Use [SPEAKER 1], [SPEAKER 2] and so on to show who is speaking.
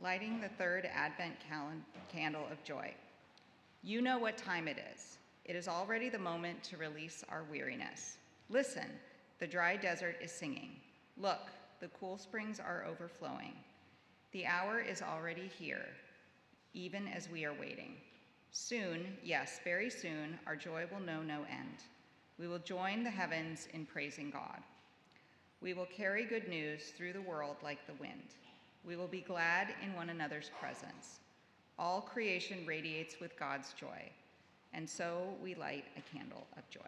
[SPEAKER 1] lighting the third Advent candle of joy. You know what time it is. It is already the moment to release our weariness. Listen, the dry desert is singing. Look, the cool springs are overflowing. The hour is already here, even as we are waiting. Soon, yes, very soon, our joy will know no end. We will join the heavens in praising God. We will carry good news through the world like the wind. We will be glad in one another's presence. All creation radiates with God's joy, and so we light a candle of joy.